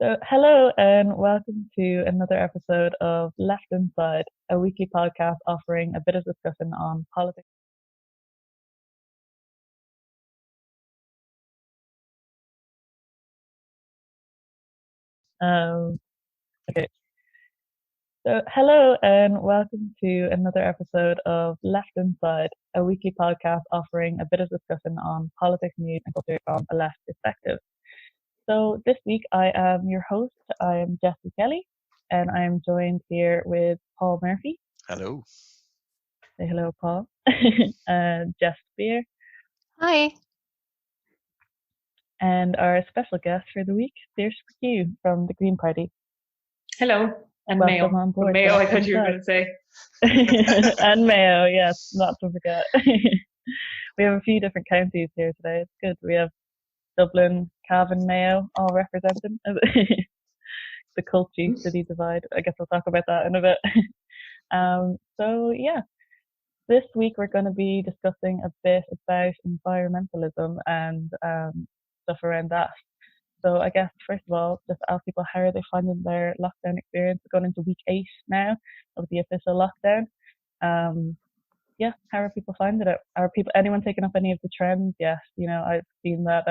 Hello and welcome to another episode of Left Inside, a weekly podcast offering a bit of discussion on politics. Um, okay. Hello and welcome to another episode of Left Inside, a weekly podcast offering a bit of discussion on politics, news, and culture from a left perspective. So this week I am your host. I am Jessie Kelly, and I am joined here with Paul Murphy. Hello. Say hello, Paul. Jess Spear. Hi. And our special guest for the week, Saoirse McHugh from the Green Party. Hello. And Welcome Mayo. on board. Mayo, I thought you were going to say. And Mayo, yes, not to forget. We have a few different counties here today. It's good. We have Dublin, Cavan, Mayo, all represented. The culty city divide. I guess we'll talk about that in a bit. This week we're going to be discussing a bit about environmentalism and stuff around that. So I guess first of all, just ask people how are they finding their lockdown experience going into week 8 now of the official lockdown. How are people finding it? Anyone taking up any of the trends? Yes, I've seen that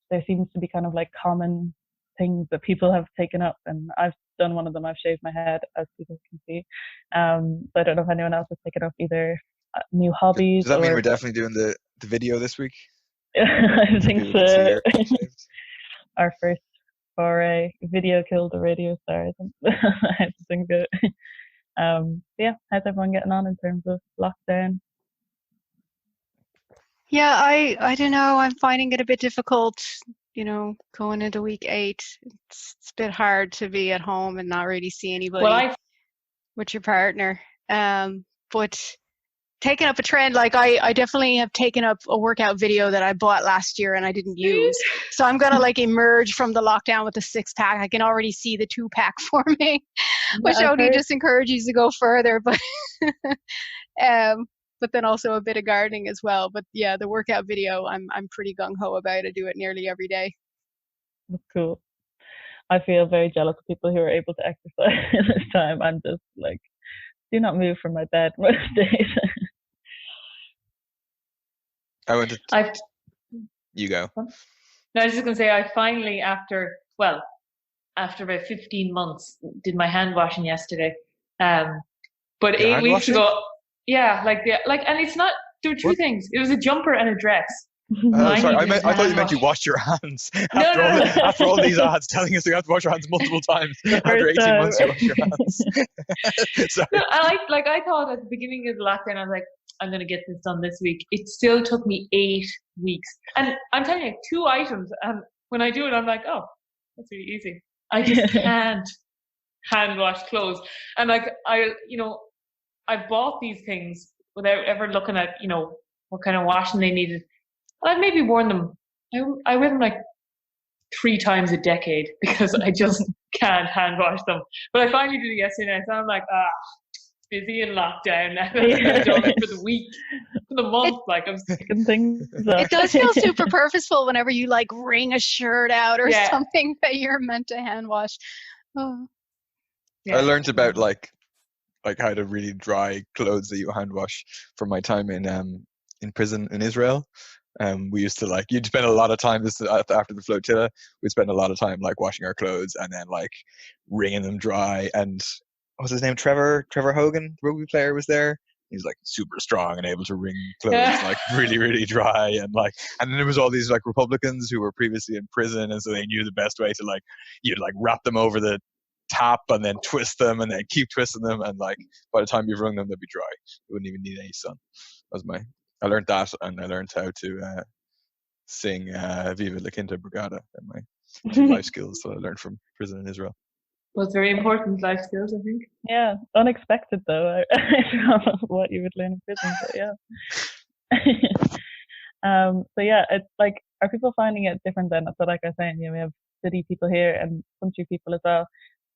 there seems to be kind of like common things that people have taken up, and I've done one of them. I've shaved my head, as people can see. So I don't know if anyone else has taken up either new hobbies. Does that mean we're definitely doing the video this week? I think so. Our first foray. Video killed the radio star. I have to think about it. How's everyone getting on in terms of lockdown? Yeah, I don't know. I'm finding it a bit difficult, going into week 8. It's a bit hard to be at home and not really see anybody with your partner. But taking up a trend, like I definitely have taken up a workout video that I bought last year and I didn't use. So I'm gonna like emerge from the lockdown with a 6-pack. I can already see the 2-pack forming, which only just encourages you to go further. But but then also a bit of gardening as well. But yeah, the workout video, I'm pretty gung-ho about. I do it nearly every day. That's cool. I feel very jealous of people who are able to exercise this time. I'm just like, do not move from my bed most days. You go. No, I was just going to say, I finally, after about 15 months, did my hand washing yesterday. But 8 weeks ago, and it's not, there were two things. It was a jumper and a dress. Sorry, I thought you meant you washed your hands. After all these ads telling us you have to wash your hands multiple times. After 18 months, you wash your hands. Sorry. No, I thought at the beginning of the lockdown, I was like, I'm going to get this done this week. It still took me 8 weeks. And I'm telling you, 2 items. And when I do it, I'm like, oh, that's really easy. I just can't hand wash clothes. And I bought these things without ever looking at, what kind of washing they needed. And I've maybe worn them. I wear them like 3 times a decade because I just can't hand wash them. But I finally did it yesterday. So I'm like, busy in lockdown now. I've done it for the week, for the month. I'm sticking things up. It does feel super purposeful whenever you like wring a shirt out or something that you're meant to hand wash. Oh. Yeah. I learned about like how to really dry clothes that you hand wash from my time in prison in Israel. We used to you'd spend a lot of time after the flotilla. We'd spend a lot of time washing our clothes and then wringing them dry. And what was his name? Trevor Hogan, the rugby player, was there. He was super strong and able to wring clothes really, really dry. And and then there was all these Republicans who were previously in prison, and so they knew the best way to you'd wrap them over the tap and then twist them and then keep twisting them, and by the time you've wrung them, they'd be dry. You wouldn't even need any sun. I learned that, and I learned how to sing Viva La Quinta Brigada. And my 2 life skills that I learned from prison in Israel. Well, it's very important life skills, I think. Yeah, unexpected though. I don't know what you would learn in prison, but yeah. It's are people finding it different then? So like I was saying, we have city people here and country people as well.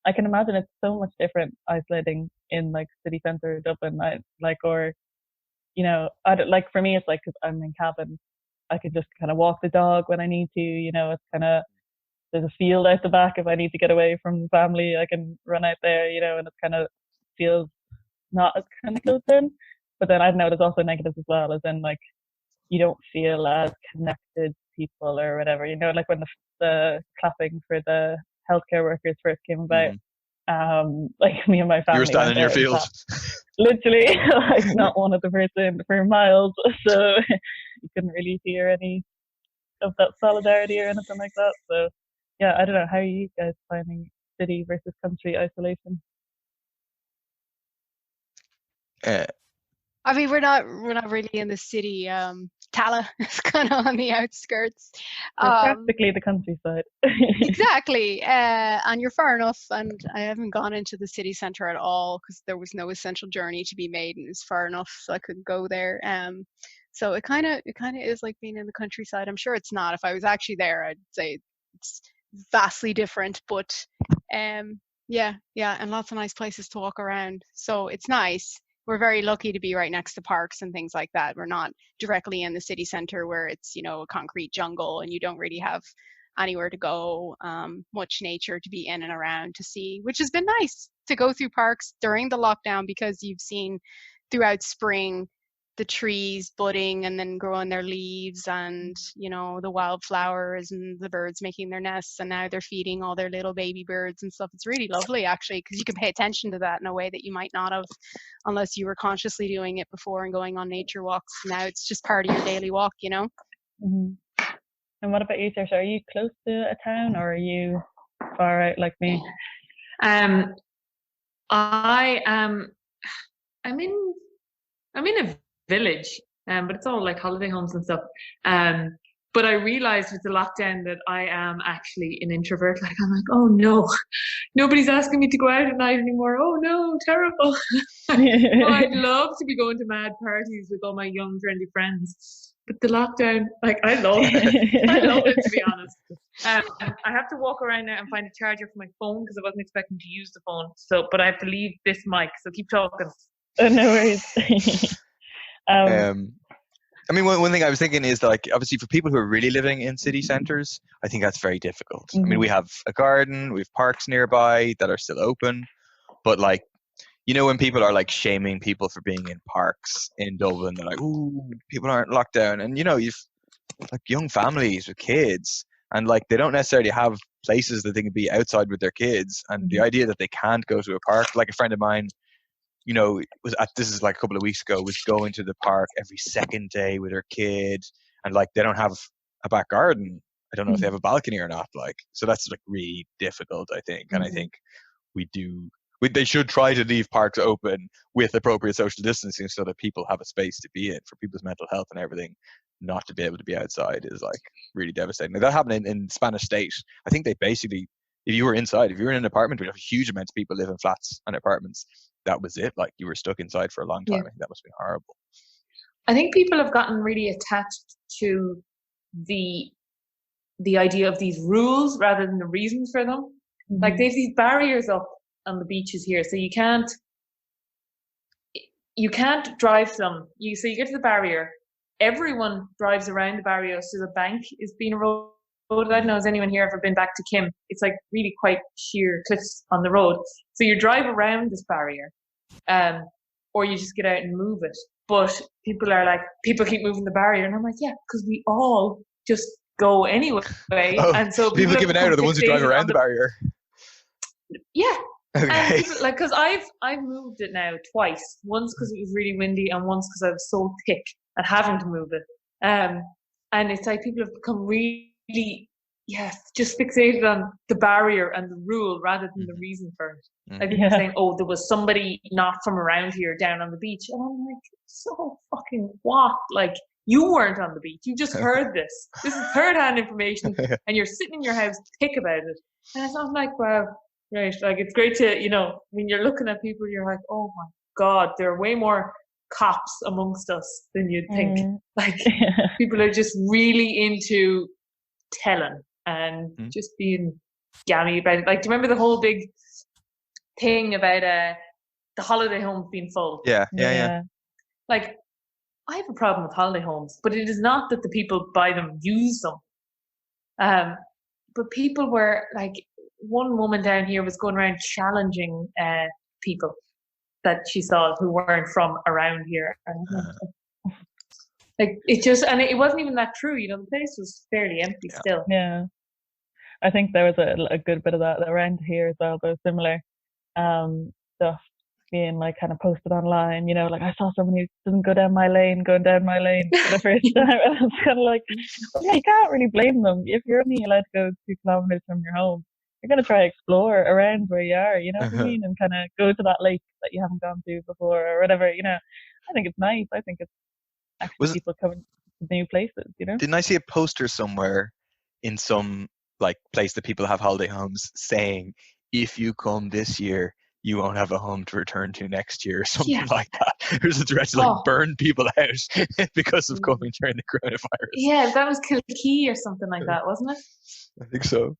I can imagine it's so much different isolating in city centre Dublin. For me, it's because I'm in Cavan, I could just kind of walk the dog when I need to. It's kind of there's a field out the back. If I need to get away from the family, I can run out there, and it kind of feels not as kind of close in. But then I've noticed also negatives as well, as in like you don't feel as connected to people or whatever, like when the clapping for the healthcare workers first came about, like me and my family. You were standing in your field. Literally, like not one of the person for miles, so you couldn't really hear any of that solidarity or anything like that. So yeah, I don't know, how are you guys finding city versus country isolation? I mean, we're not really in the city. Tala is kind of on the outskirts. Practically the countryside. Exactly, and you're far enough. And I haven't gone into the city centre at all because there was no essential journey to be made, and it's far enough so I could go there. So it kind of is like being in the countryside. I'm sure it's not. If I was actually there, I'd say it's vastly different. But yeah, and lots of nice places to walk around. So it's nice. We're very lucky to be right next to parks and things like that. We're not directly in the city center where it's, a concrete jungle and you don't really have anywhere to go, much nature to be in and around to see, which has been nice to go through parks during the lockdown because you've seen throughout spring the trees budding and then growing their leaves and, the wildflowers and the birds making their nests, and now they're feeding all their little baby birds and stuff. It's really lovely actually, because you can pay attention to that in a way that you might not have unless you were consciously doing it before and going on nature walks. Now it's just part of your daily walk, Mm-hmm. And what about you, Saoirse? Are you close to a town or are you far out like me? I am. I'm in a village, but it's all like holiday homes and stuff. But I realized with the lockdown that I am actually an introvert. Like I'm like, oh no, nobody's asking me to go out at night anymore. Oh no, terrible. I'd love to be going to mad parties with all my young trendy friends. But the lockdown, like I love it. I love it, to be honest. I have to walk around now and find a charger for my phone because I wasn't expecting to use the phone. But I have to leave this mic, so keep talking. No worries. I mean, one thing I was thinking is that, like, obviously for people who are really living in city centres, I think that's very difficult. Mm-hmm. I mean, we have a garden, we have parks nearby that are still open, but like, when people are like shaming people for being in parks in Dublin, they're like, "Ooh, people aren't locked down," and you've like young families with kids, and like they don't necessarily have places that they can be outside with their kids, and the idea that they can't go to a park, like a friend of mine. This is like a couple of weeks ago, was going to the park every second day with her kid, and like they don't have a back garden. I don't know if they have a balcony or not. Like, so that's like really difficult, I think. And I think they should try to leave parks open with appropriate social distancing so that people have a space to be in for people's mental health and everything. Not to be able to be outside is like really devastating. Like, that happened in Spanish State. I think they basically, if you were in an apartment with a huge amount of people live in flats and apartments, that was it. Like, you were stuck inside for a long time. Yeah. I think that must have been horrible. I think people have gotten really attached to the idea of these rules rather than the reasons for them. Mm-hmm. Like, they have these barriers up on the beaches here, so you can't drive them. So you get to the barrier, everyone drives around the barrier, so the bank is being eroded. I don't know, has anyone here ever been back to Kim? It's like really quite sheer cliffs on the road. So you drive around this barrier, or you just get out and move it. But people are like, people keep moving the barrier. And I'm like, yeah, because we all just go anyway. And so people giving out are the ones who drive around the barrier. Yeah. Okay. And people, like, because I've moved it now twice. Once because it was really windy, and once because I was so thick at having to move it. And it's like people have become really, just fixated on the barrier and the rule rather than the reason for it. Like, people saying, oh, there was somebody not from around here down on the beach. And I'm like, so fucking what? Like, you weren't on the beach. You just heard this. This is third-hand information, and you're sitting in your house thick about it. And I'm like, wow, right. Like, it's great to, when you're looking at people, you're like, oh my God, there are way more cops amongst us than you'd think. Like, people are just really into telling and just being gammy about it. Like, do you remember the whole big thing about the holiday homes being full? Yeah. Like, I have a problem with holiday homes, but it is not that the people buy them use them. but people were like, one woman down here was going around challenging people that she saw who weren't from around here. Like it just, and it wasn't even that true. The place was fairly empty still. Yeah, I think there was a good bit of that around here as well. Those similar stuff being like kind of posted online. Like I saw someone who doesn't go down my lane, going down my lane for the first time, and I was kind of like, yeah, you can't really blame them if you're only allowed to go 2 kilometers from your home. You're going to try to explore around where you are, you know what I mean? And kind of go to that lake that you haven't gone to before or whatever, I think it's nice. I think it's actually people coming to new places, Didn't I see a poster somewhere in some like place that people have holiday homes saying, if you come this year, you won't have a home to return to next year or something like that. There's a threat to like burn people out because of coming during the coronavirus. Yeah, that was Kilkee or something like that, wasn't it? I think so.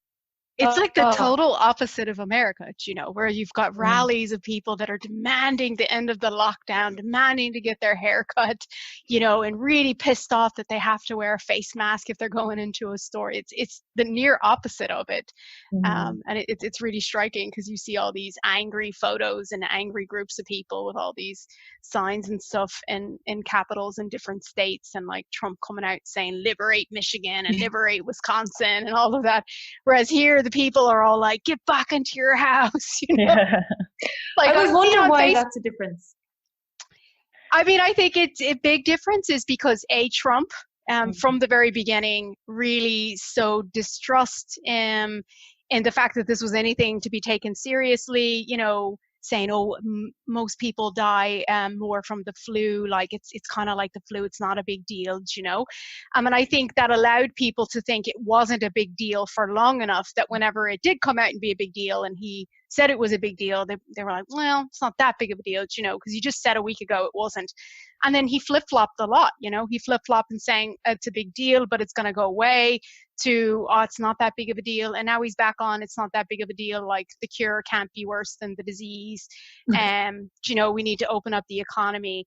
It's like the total opposite of America, where you've got rallies of people that are demanding the end of the lockdown, demanding to get their hair cut, and really pissed off that they have to wear a face mask if they're going into a store. It's the near opposite of it. And it's really striking because you see all these angry photos and angry groups of people with all these signs and stuff in capitals in different states, and like Trump coming out saying liberate Michigan and liberate Wisconsin and all of that. Whereas here, the people are all like, get back into your house. Yeah. Like, I was wondering why that's a difference. I mean, I think it's a big difference is because Trump, from the very beginning, really sowed distrust in the fact that this was anything to be taken seriously, saying, most people die more from the flu, like it's kind of like the flu, it's not a big deal, and I think that allowed people to think it wasn't a big deal for long enough that whenever it did come out and be a big deal and he said it was a big deal, they were like, well, it's not that big of a deal, because you just said a week ago it wasn't. And then he flip-flopped a lot, he flip-flopped and saying it's a big deal but it's going to go away, to it's not that big of a deal, and now he's back on it's not that big of a deal, like the cure can't be worse than the disease, we need to open up the economy.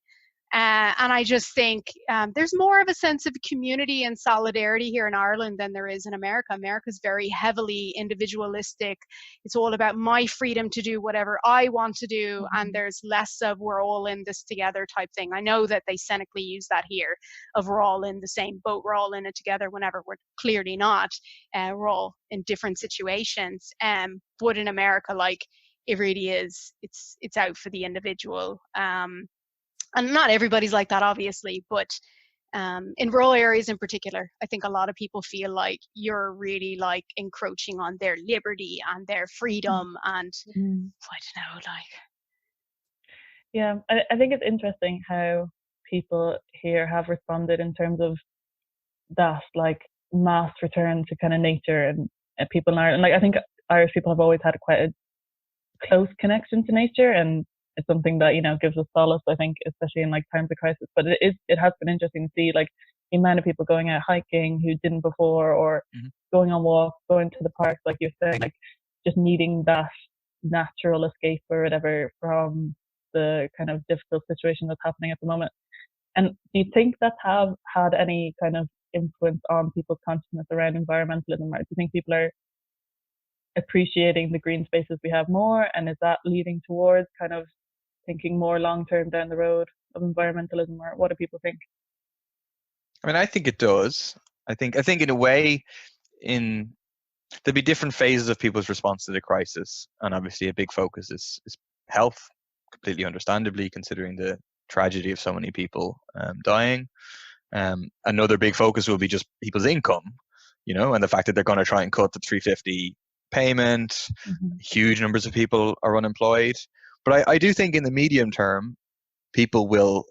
And I just think there's more of a sense of community and solidarity here in Ireland than there is in America. America's very heavily individualistic. It's all about my freedom to do whatever I want to do, and there's less of we're all in this together type thing. I know that they cynically use that here, of we're all in the same boat, we're all in it together, whenever we're clearly not. We're all in different situations. But in America, like, it really is, it's out for the individual. And not everybody's like that, obviously, but in rural areas in particular, I think a lot of people feel like you're really like encroaching on their liberty and their freedom, and I don't know, like. Yeah, I think it's interesting how people here have responded in terms of that, like, mass return to kind of nature, and people in Ireland. Like, I think Irish people have always had quite a close connection to nature, and it's something that gives us solace, I think, especially in like times of crisis. But it has been interesting to see like the amount of people going out hiking who didn't before, or going on walks, going to the parks, like you're saying, like just needing that natural escape or whatever from the kind of difficult situation that's happening at the moment. And do you think that's have had any kind of influence on people's consciousness around environmentalism? Or do you think people are appreciating the green spaces we have more, and is that leading towards kind of thinking more long term down the road of environmentalism, or what do people think? I mean, I think it does. I think in a way, there'll be different phases of people's response to the crisis, and obviously a big focus is health, completely understandably, considering the tragedy of so many people dying. Another big focus will be just people's income, and the fact that they're going to try and cut the 350 payment. Huge numbers of people are unemployed. But I do think in the medium term, people will,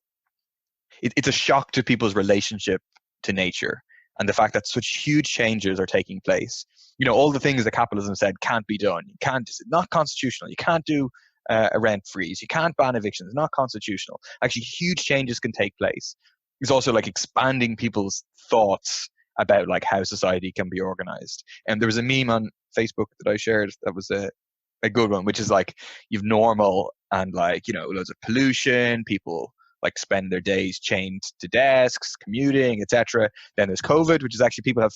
it's a shock to people's relationship to nature, and the fact that such huge changes are taking place. All the things that capitalism said can't be done. You can't, it's not constitutional. You can't do a rent freeze. You can't ban evictions. It's not constitutional. Actually, huge changes can take place. It's also like expanding people's thoughts about like how society can be organized. And there was a meme on Facebook that I shared that was a good one, which is like, you've normal and like, loads of pollution, people like spend their days chained to desks, commuting, etc. Then there's COVID, which is actually people have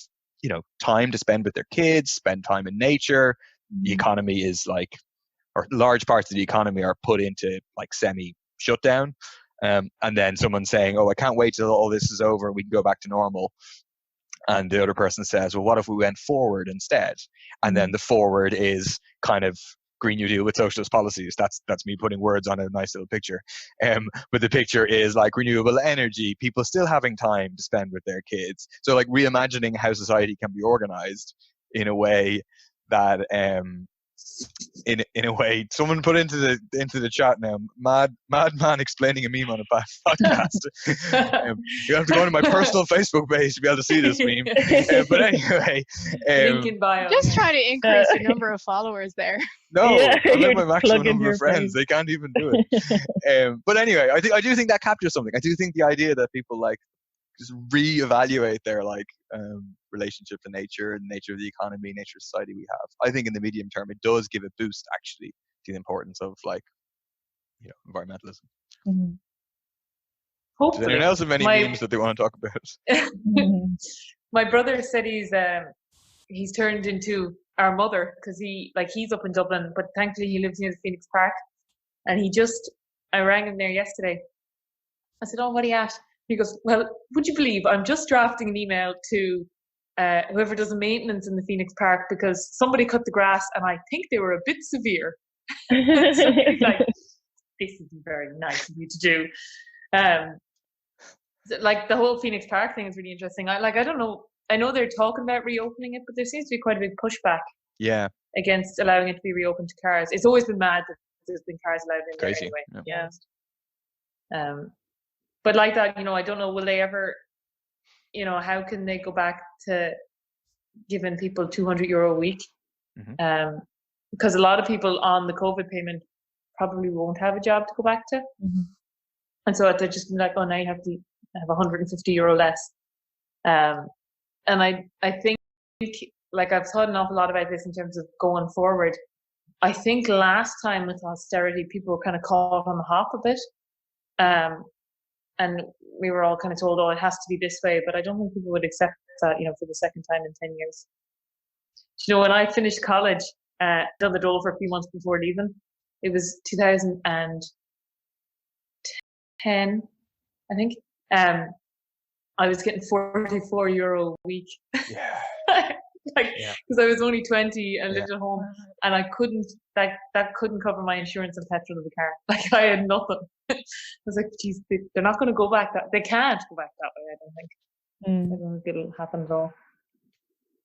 time to spend with their kids, spend time in nature. The economy is like, or large parts of the economy are put into like semi shutdown. And then someone saying, oh, I can't wait till all this is over and we can go back to normal. And the other person says, well, what if we went forward instead? And then the forward is kind of Green New Deal with socialist policies. That's me putting words on a nice little picture. But the picture is like renewable energy, people still having time to spend with their kids. So like reimagining how society can be organized in a way that in a way, someone put into the chat now, madman explaining a meme on a podcast. You have to go to my personal Facebook page to be able to see this meme. But anyway, link in bio. Just try to increase your number of followers there. No, I'm at my maximum number of friends. They can't even do it. But anyway, I do think that captures something. I do think the idea that people like just reevaluate their like relationship to nature and nature of the economy, nature of society we have. I think in the medium term, it does give a boost actually to the importance of like, environmentalism. Mm-hmm. Does anyone else have any memes that they want to talk about? My brother said he's turned into our mother because he's up in Dublin, but thankfully he lives near the Phoenix Park. And I rang him there yesterday. I said, oh, what are you at? He goes, well, would you believe I'm just drafting an email to whoever does the maintenance in the Phoenix Park because somebody cut the grass and I think they were a bit severe. So he's like, this isn't very nice of you to do. Like the whole Phoenix Park thing is really interesting. I don't know. I know they're talking about reopening it, but there seems to be quite a big pushback. Yeah. Against allowing it to be reopened to cars. It's always been mad that there's been cars allowed in there anyway. Yeah. But like that, I don't know, will they ever, how can they go back to giving people €200 a week? Mm-hmm. Because a lot of people on the COVID payment probably won't have a job to go back to. Mm-hmm. And so they're just like, oh, now you have to have €150 less. And I think, like I've thought an awful lot about this in terms of going forward. I think last time with austerity, people were kind of caught on the hop a bit. And we were all kind of told, oh, it has to be this way. But I don't think people would accept that, for the second time in 10 years. When I finished college, done the dole for a few months before leaving. It was 2010, I think. I was getting €44 a week. Yeah. Because I was only 20 and lived at home, and I couldn't that couldn't cover my insurance and petrol of the car. Like I had nothing. I was like, geez, they're not going to go back they can't go back that way. I don't think. I don't think it'll happen at all.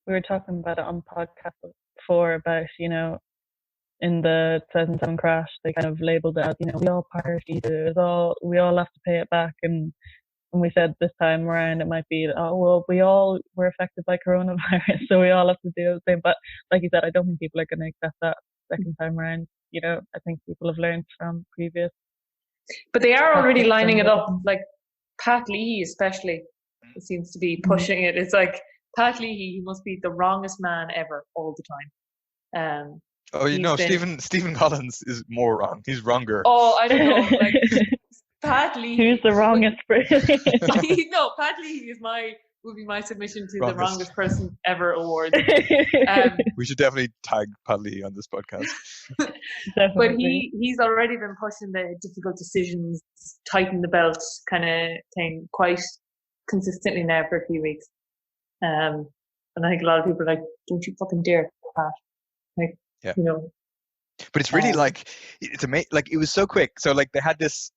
We were talking about it on podcast before about in the 2007 crash they kind of labelled it as we all partied, we all have to pay it back, and we said this time around it might be, oh well, we all were affected by coronavirus, so we all have to do the same. But like you said, I don't think people are going to accept that second time around. I think people have learned from previous. But they are already lining it up. Like Pat Leahy, especially, seems to be pushing it. It's like Pat Leahy, he must be the wrongest man ever all the time. Stephen Collins is more wrong. He's wronger. Oh, I don't know. Like Pat Leahy. Who's the wrongest person? No, Pat Leahy would be my submission to the wrongest person ever award. We should definitely tag Pat Leahy on this podcast. But he's already been pushing the difficult decisions, tighten the belt kind of thing quite consistently now for a few weeks. And I think a lot of people are like, don't you fucking dare, Pat. Like, But it's really it's amazing. Like it was so quick. So like they had this,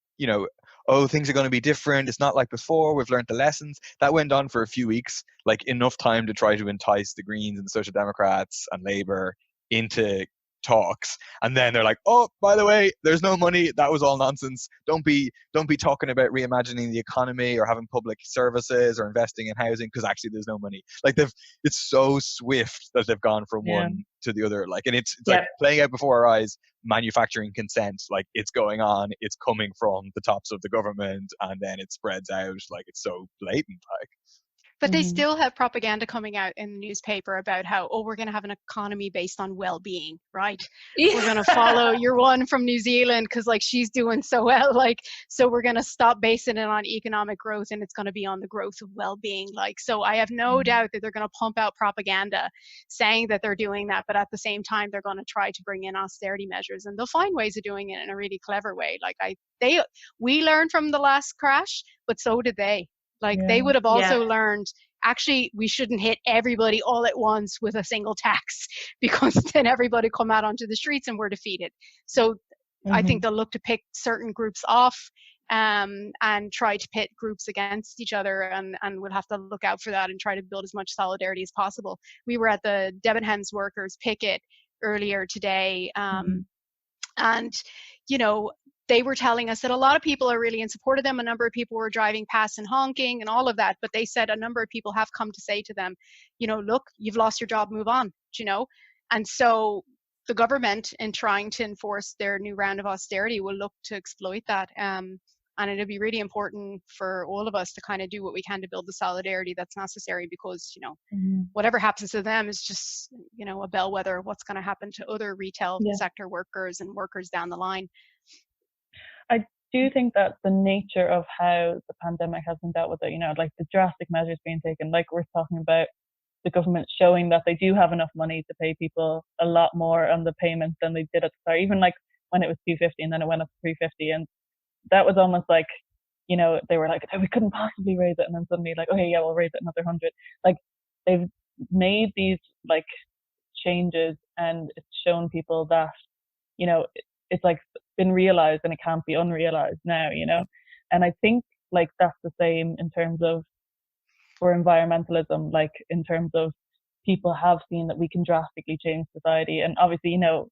oh, things are going to be different. It's not like before. We've learned the lessons. That went on for a few weeks, like enough time to try to entice the Greens and the Social Democrats and Labour into talks. And then they're like, oh, by the way, there's no money. That was all nonsense. Don't be talking about reimagining the economy or having public services or investing in housing because actually there's no money. Like it's so swift that they've gone from one to the other. Like, and it's like playing out before our eyes. Manufacturing consent, like it's going on, it's coming from the tops of the government, and then it spreads out. Like it's so blatant. Like, But they still have propaganda coming out in the newspaper about how, oh, we're going to have an economy based on well-being, right? We're going to follow your one from New Zealand because like she's doing so well, like, so we're going to stop basing it on economic growth and it's going to be on the growth of well-being. Like, so I have no doubt that they're going to pump out propaganda saying that they're doing that, but at the same time, they're going to try to bring in austerity measures, and they'll find ways of doing it in a really clever way. Like we learned from the last crash, but so did they. Like they would have also learned, actually, we shouldn't hit everybody all at once with a single tax because then everybody come out onto the streets and we're defeated. So I think they'll look to pick certain groups off and try to pit groups against each other, and we'll have to look out for that and try to build as much solidarity as possible. We were at the Debenhams workers picket earlier today, and, you know, they were telling us that a lot of people are really in support of them. A number of people were driving past and honking and all of that. But they said a number of people have come to say to them, you know, look, you've lost your job, move on, you know. And so the government, in trying to enforce their new round of austerity, will look to exploit that. And it'll be really important for all of us to kind of do what we can to build the solidarity that's necessary, because, you know, whatever happens to them is just, you know, a bellwether of what's going to happen to other retail sector workers and workers down the line. I do think that the nature of how the pandemic has been dealt with it, you know, like the drastic measures being taken, like we're talking about the government showing that they do have enough money to pay people a lot more on the payments than they did at the start, even like when it was $250 and then it went up to $350. And that was almost like, you know, they were like, oh, we couldn't possibly raise it. And then suddenly like, okay, yeah, we'll raise it another 100. Like they've made these like changes, and it's shown people that, you know, it's like been realized and it can't be unrealized now, you know. And I think like that's the same in terms of for environmentalism, like in terms of people have seen that we can drastically change society. And obviously, you know,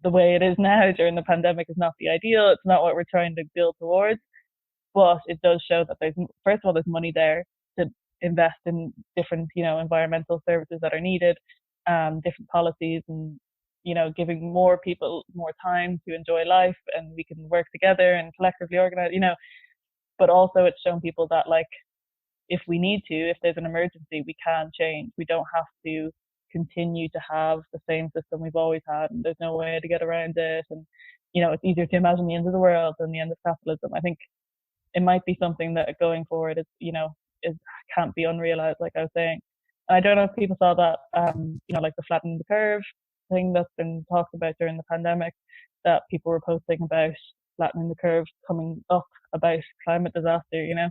the way it is now during the pandemic is not the ideal. It's not what we're trying to build towards, but it does show that there's, first of all, there's money there to invest in different, you know, environmental services that are needed, different policies, and, you know, giving more people more time to enjoy life, and we can work together and collectively organize, you know. But also it's shown people that like, if we need to, if there's an emergency, we can change. We don't have to continue to have the same system we've always had, and there's no way to get around it. And, you know, it's easier to imagine the end of the world than the end of capitalism. I think it might be something that going forward is, you know, can't be unrealized, like I was saying. And I don't know if people saw that, you know, like the flattening the curve thing that's been talked about during the pandemic, that people were posting about flattening the curve coming up about climate disaster, you know,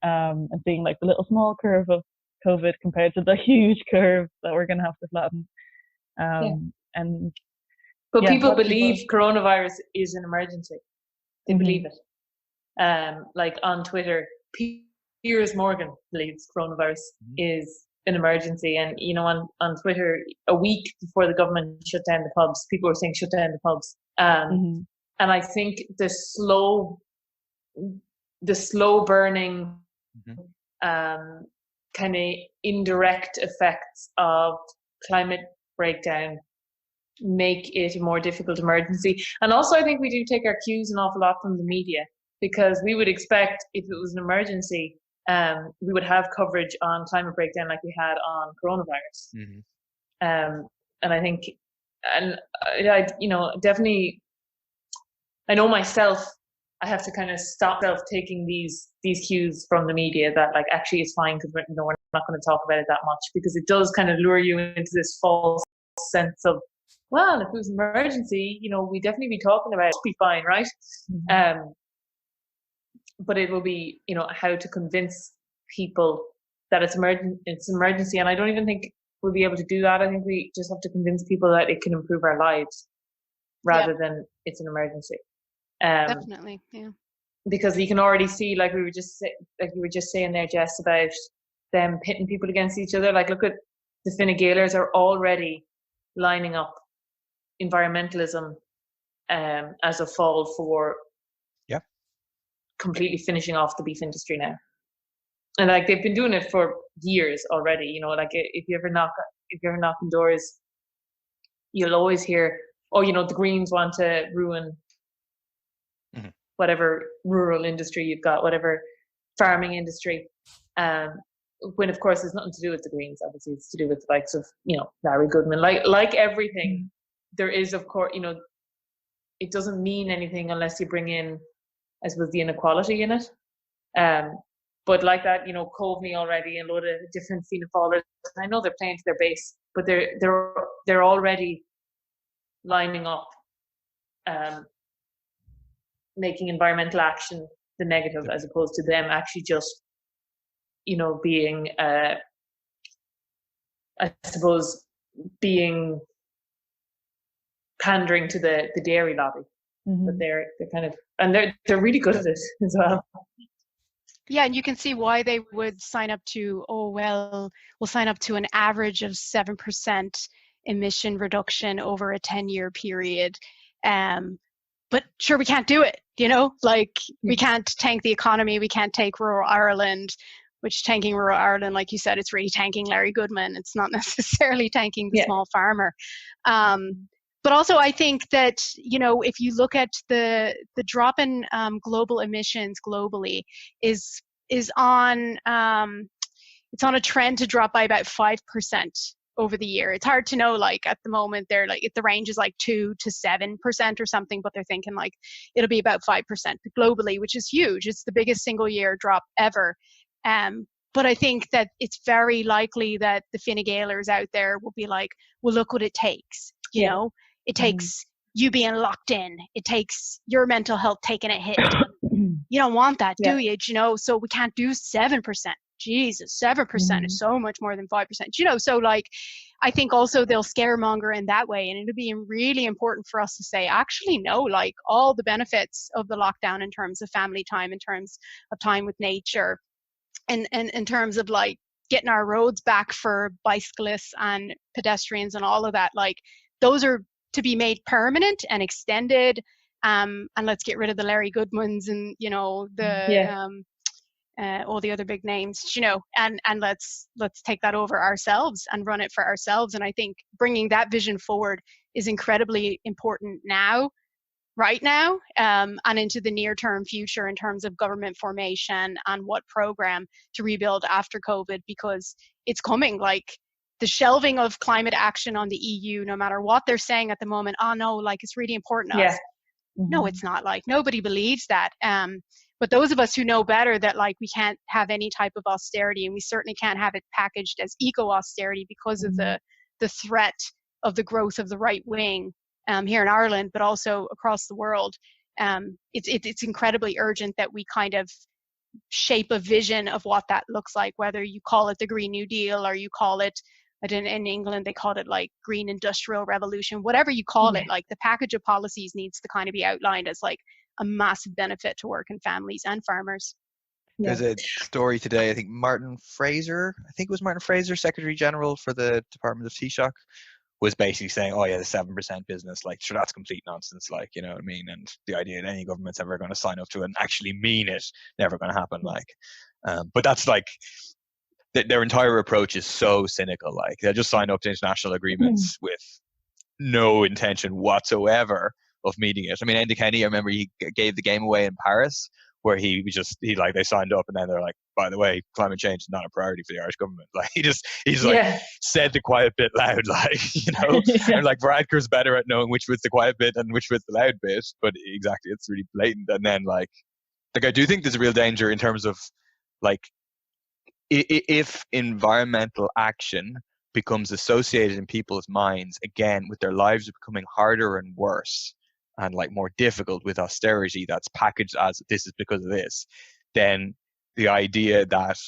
and seeing like the little small curve of COVID compared to the huge curve that we're going to have to flatten. And but people believe coronavirus is an emergency. They believe it. Like on Twitter, Piers Morgan believes coronavirus is an emergency. And, you know, on Twitter, a week before the government shut down the pubs, people were saying shut down the pubs. And I think the slow burning kind of indirect effects of climate breakdown make it a more difficult emergency. And also I think we do take our cues an awful lot from the media, because we would expect if it was an emergency, we would have coverage on climate breakdown like we had on coronavirus. And I think, and I, you know, definitely, I know myself, I have to kind of stop myself taking these cues from the media that like actually it's fine because we're not going to talk about it that much, because it does kind of lure you into this false sense of, well, if it was an emergency, you know, we'd definitely be talking about it, it'll be fine, right? But it will be, you know, how to convince people that it's an emergency. And I don't even think we'll be able to do that. I think we just have to convince people that it can improve our lives rather than it's an emergency. Definitely, yeah. Because you can already see, like you were just saying there, Jess, about them pitting people against each other. Like, look at the Fine Gaelers are already lining up environmentalism as a fall for completely finishing off the beef industry now. And like they've been doing it for years already. You know, like if you're ever knocking doors, you'll always hear, oh, you know, the Greens want to ruin whatever rural industry you've got, whatever farming industry. when of course it's nothing to do with the Greens. Obviously, it's to do with the likes of, Larry Goodman. Like everything, there is, of course, it doesn't mean anything unless you bring in, I suppose, the inequality in it. But like that, Coveney already, and a lot of different Fianna Fáilers. I know they're playing to their base, but they're already lining up, making environmental action the negative, as opposed to them actually just, being, I suppose, being pandering to the dairy lobby. But they're kind of, and they're really good at it as well. Yeah, and you can see why they would sign up to, we'll sign up to an average of 7% emission reduction over a 10-year period. But sure, we can't do it, we can't tank the economy, we can't take rural Ireland, which tanking rural Ireland, like you said, it's really tanking Larry Goodman. It's not necessarily tanking the small farmer. But also, I think that, if you look at the drop in global emissions globally is on, it's on a trend to drop by about 5% over the year. It's hard to know, at the moment, they're the range is 2 to 7% or something, but they're thinking it'll be about 5% globally, which is huge. It's the biggest single year drop ever. But I think that it's very likely that the Fine Gaelers out there will be well, look what it takes, It takes you being locked in. It takes your mental health taking a hit. You don't want that, do you? So we can't do 7%. Jesus, 7% is so much more than 5%. So I think also they'll scaremonger in that way. And it'll be really important for us to say, actually, no, all the benefits of the lockdown in terms of family time, in terms of time with nature, and in terms of getting our roads back for bicyclists and pedestrians and all of that, those are to be made permanent and extended, and let's get rid of the Larry Goodmans and all the other big names, and let's take that over ourselves and run it for ourselves. And I think bringing that vision forward is incredibly important right now, and into the near-term future in terms of government formation and what program to rebuild after COVID, because it's coming. The shelving of climate action on the EU, no matter what they're saying at the moment, it's really important to us. No, it's not. Nobody believes that. But those of us who know better that we can't have any type of austerity, and we certainly can't have it packaged as eco-austerity because of the threat of the growth of the right wing here in Ireland, but also across the world. It's incredibly urgent that we kind of shape a vision of what that looks like, whether you call it the Green New Deal or you call it, in England they called it Green Industrial Revolution, whatever you call it, the package of policies needs to kind of be outlined as a massive benefit to working families and farmers. There's a story today, I think Martin Fraser, Secretary General for the Department of Taoiseach, was basically saying, the 7% business, sure, that's complete nonsense, you know what I mean? And the idea that any government's ever going to sign up to it and actually mean it, never going to happen, but that's their entire approach is so cynical, they just sign up to international agreements with no intention whatsoever of meeting it. I mean, Enda Kenny, I remember he gave the game away in Paris, where they signed up and then they're by the way, climate change is not a priority for the Irish government. He's said the quiet bit loud, and Varadkar's better at knowing which was the quiet bit and which was the loud bit, but exactly, it's really blatant. And then I do think there's a real danger in terms of if environmental action becomes associated in people's minds again with their lives becoming harder and worse and more difficult with austerity that's packaged as this is because of this, then the idea that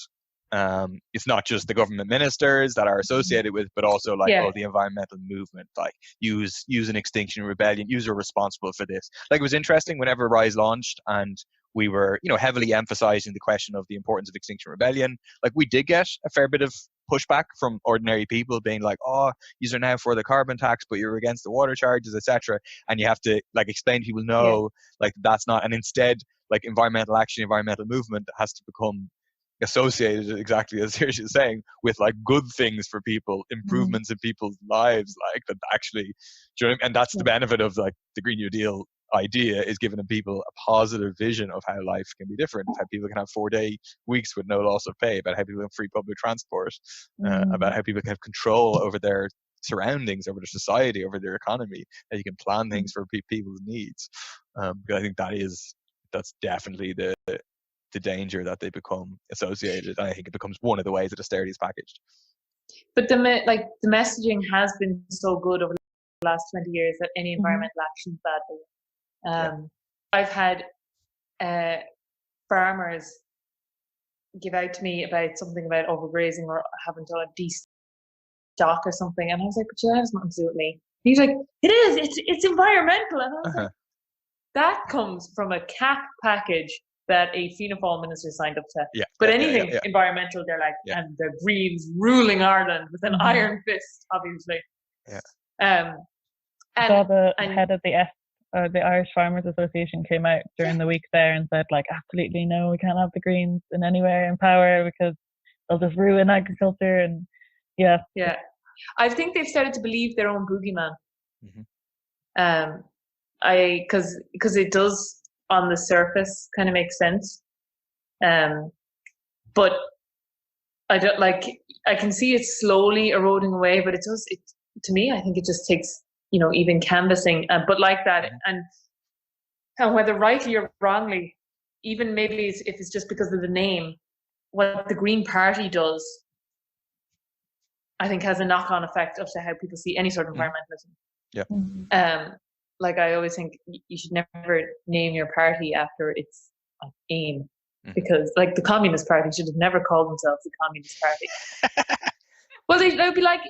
it's not just the government ministers that are associated with, but also the environmental movement, use an Extinction Rebellion, are responsible for this. It was interesting whenever Rise launched and we were, heavily emphasizing the question of the importance of Extinction Rebellion. We did get a fair bit of pushback from ordinary people being you're now for the carbon tax, but you're against the water charges, etc. And you have to explain to people, no, that's not. And instead, environmental action, environmental movement has to become associated, exactly as Saoirse is saying, with good things for people, improvements in people's lives, that actually, do you know what I mean? And that's the benefit of the Green New Deal idea is giving people a positive vision of how life can be different, how people can have 4-day weeks with no loss of pay, about how people have free public transport, about how people can have control over their surroundings, over their society, over their economy, that you can plan things for people's needs. Because I think that's definitely the danger that they become associated. And I think it becomes one of the ways that austerity is packaged. But the messaging has been so good over the last 20 years that any environmental action is bad. I've had farmers give out to me about something about overgrazing or having to de-stock or something, and I was like, but that has nothing to do with me. He's like, it is, it's environmental. And I was like, that comes from a CAP package that a Fianna Fáil minister signed up to. But anything environmental, they're like, and the Greens ruling Ireland with an iron fist, obviously. And the head of the Irish Farmers Association came out during the week there and said, like, absolutely no, we can't have the Greens in anywhere in power because they'll just ruin agriculture. And I think they've started to believe their own boogeyman. Because it does on the surface kind of make sense, but I don't I can see it slowly eroding away, but it to me, I think it just takes even canvassing, but like that, and whether rightly or wrongly, even maybe if it's just because of the name, what the Green Party does, I think has a knock-on effect of how people see any sort of environmentalism. Like I always think you should never name your party after its aim, because like the Communist Party should have never called themselves the Communist Party. Well, it'd be like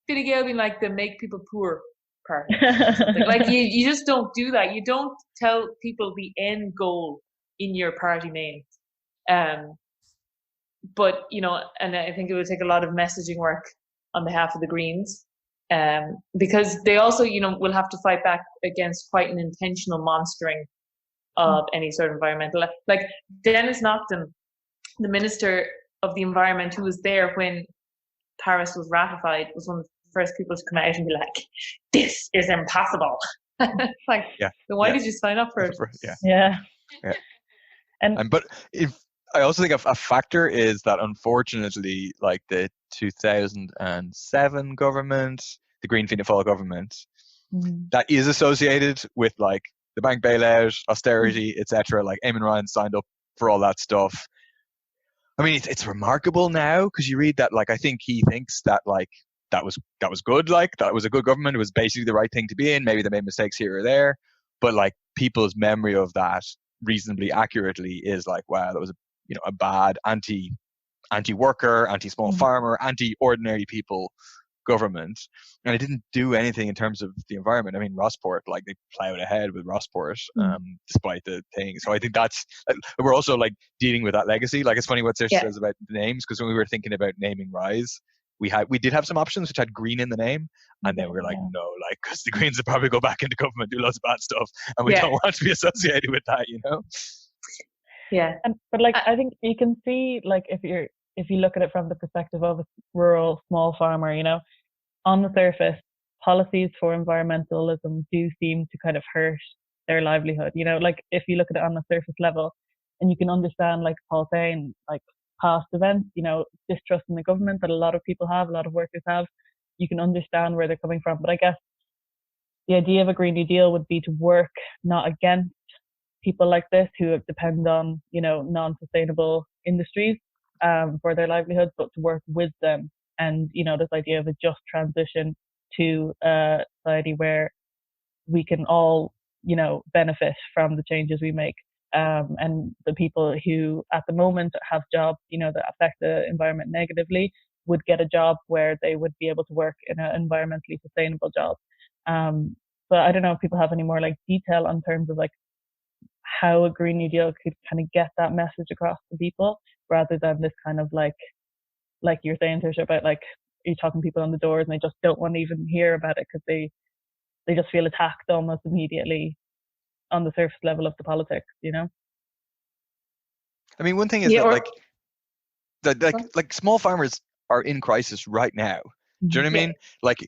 Fine Gael being like the Make People Poor Party. Like you just don't do that. You don't tell people the end goal in your party name. But and I think it would take a lot of messaging work on behalf of the Greens. Because they also, will have to fight back against quite an intentional monstering of any sort of environmental. Like Dennis Naughton, the Minister of the Environment, who was there when Paris was ratified, was one of the first people to come out and be like, "This is impossible." Then why did you sign up for it? But I also think a factor is that, unfortunately, like the 2007 government, the Green Fianna Fáil government, that is associated with like the bank bailout, austerity, etc. Like Eamon Ryan signed up for all that stuff. I mean, it's remarkable now because you read that, like, I think he thinks that like that was good, like that was a good government. It was basically the right thing to be in. Maybe they made mistakes here or there, but like people's memory of that reasonably accurately is like, wow, that was a bad anti-worker, anti-small farmer, anti-ordinary people government, and it didn't do anything in terms of the environment. I mean, Rossport, like they plowed ahead with Rossport, despite the thing. So I think that's we're also like dealing with that legacy. Like it's funny what Saoirse says about the names, because when we were thinking about naming Rise, we did have some options which had green in the name, and then we were like, no, like because the Greens would probably go back into government, do lots of bad stuff, and we don't want to be associated with that, But like I think you can see, like if you look at it from the perspective of a rural small farmer, on the surface, policies for environmentalism do seem to kind of hurt their livelihood. Like if you look at it on the surface level, and you can understand, like Paul saying, like past events, distrust in the government that a lot of people have, a lot of workers have, you can understand where they're coming from. But I guess the idea of a Green New Deal would be to work not against people like this who depend on, non-sustainable industries for their livelihoods, but to work with them. And, this idea of a just transition to a society where we can all, benefit from the changes we make. And the people who at the moment have jobs, that affect the environment negatively would get a job where they would be able to work in an environmentally sustainable job. But I don't know if people have any more like detail on terms of like how a Green New Deal could kind of get that message across to people, rather than this kind of like you're saying, Saoirse, about like you're talking people on the doors and they just don't want to even hear about it because they just feel attacked almost immediately on the surface level of the politics, I mean, one thing is that like small farmers are in crisis right now. Do you know what I mean? Like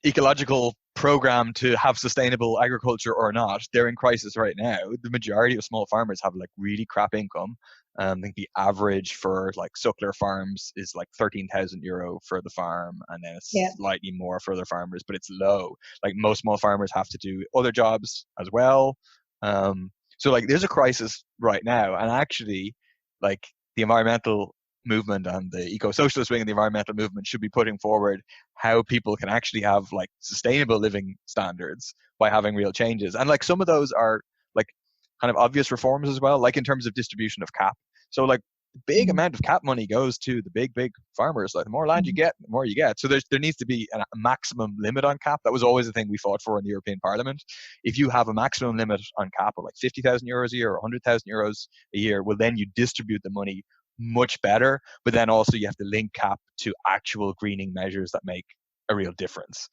ecological program to have sustainable agriculture or not, they're in crisis right now. The majority of small farmers have like really crap income. I think the average for like suckler farms is like €13,000 for the farm, and then it's slightly more for other farmers, but it's low. Like most small farmers have to do other jobs as well. So like there's a crisis right now, and actually like the environmental movement and the eco-socialist wing of the environmental movement should be putting forward how people can actually have like sustainable living standards by having real changes. And like some of those are like kind of obvious reforms as well, like in terms of distribution of cap. So like the big amount of cap money goes to the big farmers. Like the more land you get, the more you get. So there needs to be a maximum limit on cap. That was always the thing we fought for in the European Parliament. If you have a maximum limit on cap of like €50,000 a year or €100,000 a year, well then you distribute the money much better, but then also you have to link cap to actual greening measures that make a real difference,